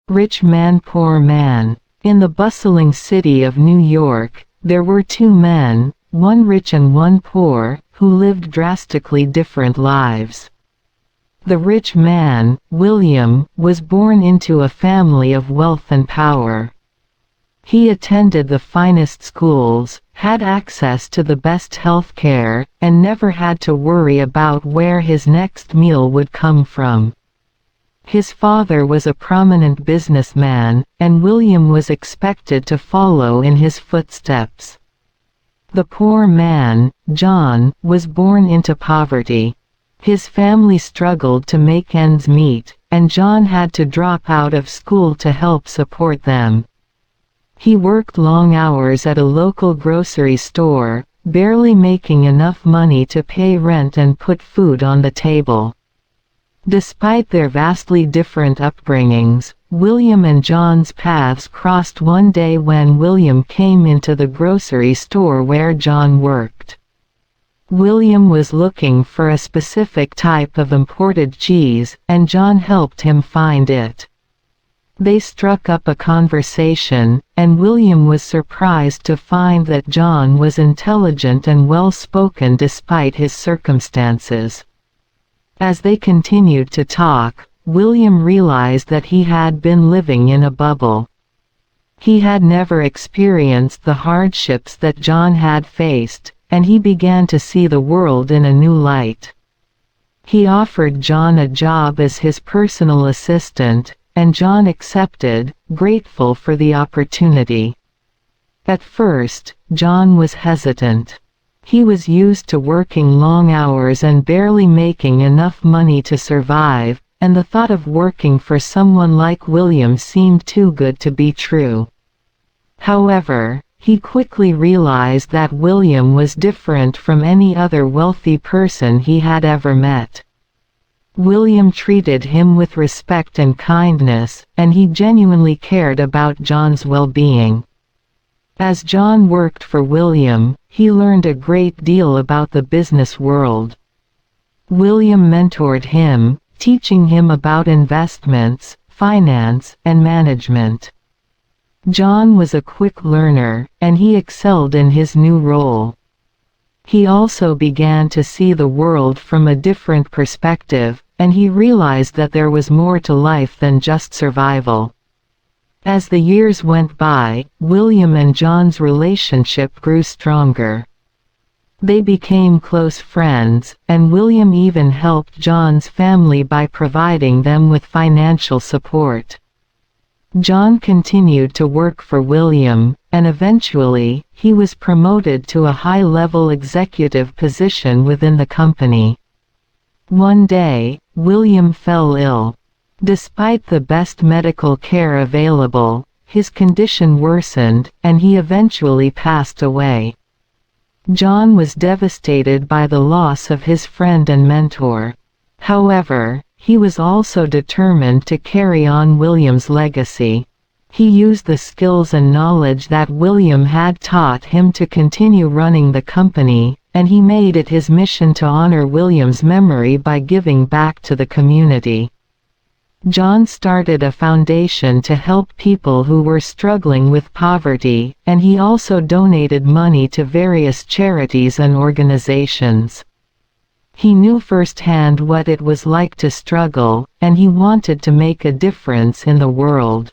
Rich Man Poor Man. In the bustling city of New York, there were two men, one rich and one poor, who lived drastically different lives. The rich man, William, was born into a family of wealth and power. He attended the finest schools, had access to the best health care, and never had to worry about where his next meal would come from. His father was a prominent businessman, and William was expected to follow in his footsteps. The poor man, John, was born into poverty. His family struggled to make ends meet, and John had to drop out of school to help support them. He worked long hours at a local grocery store, barely making enough money to pay rent and put food on the table. Despite their vastly different upbringings, William and John's paths crossed one day when William came into the grocery store where John worked. William was looking for a specific type of imported cheese, and John helped him find it. They struck up a conversation, and William was surprised to find that John was intelligent and well-spoken despite his circumstances. As they continued to talk, William realized that he had been living in a bubble. He had never experienced the hardships that John had faced, and he began to see the world in a new light. He offered John a job as his personal assistant, and John accepted, grateful for the opportunity. At first, John was hesitant. He was used to working long hours and barely making enough money to survive, and the thought of working for someone like William seemed too good to be true. However, he quickly realized that William was different from any other wealthy person he had ever met. William treated him with respect and kindness, and he genuinely cared about John's well-being. As John worked for William, he learned a great deal about the business world. William mentored him, teaching him about investments, finance, and management. John was a quick learner, and he excelled in his new role. He also began to see the world from a different perspective, and he realized that there was more to life than just survival. As the years went by, William and John's relationship grew stronger. They became close friends, and William even helped John's family by providing them with financial support. John continued to work for William, and eventually, he was promoted to a high-level executive position within the company. One day, William fell ill. Despite the best medical care available, his condition worsened, and he eventually passed away. John was devastated by the loss of his friend and mentor. However, he was also determined to carry on William's legacy. He used the skills and knowledge that William had taught him to continue running the company, and he made it his mission to honor William's memory by giving back to the community. John started a foundation to help people who were struggling with poverty, and he also donated money to various charities and organizations. He knew firsthand what it was like to struggle, and he wanted to make a difference in the world.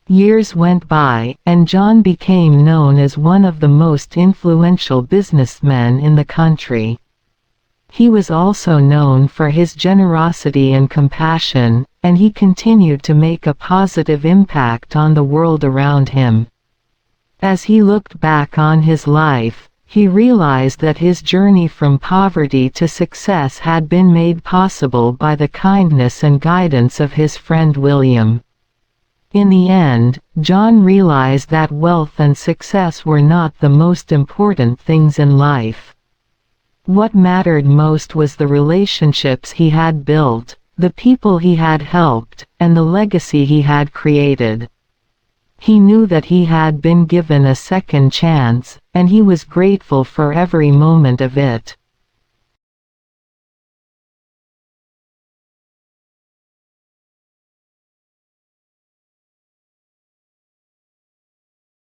Years went by, and John became known as one of the most influential businessmen in the country. He was also known for his generosity and compassion, and he continued to make a positive impact on the world around him. As he looked back on his life, he realized that his journey from poverty to success had been made possible by the kindness and guidance of his friend William. In the end, John realized that wealth and success were not the most important things in life. What mattered most was the relationships he had built, the people he had helped, and the legacy he had created. He knew that he had been given a second chance, and he was grateful for every moment of it.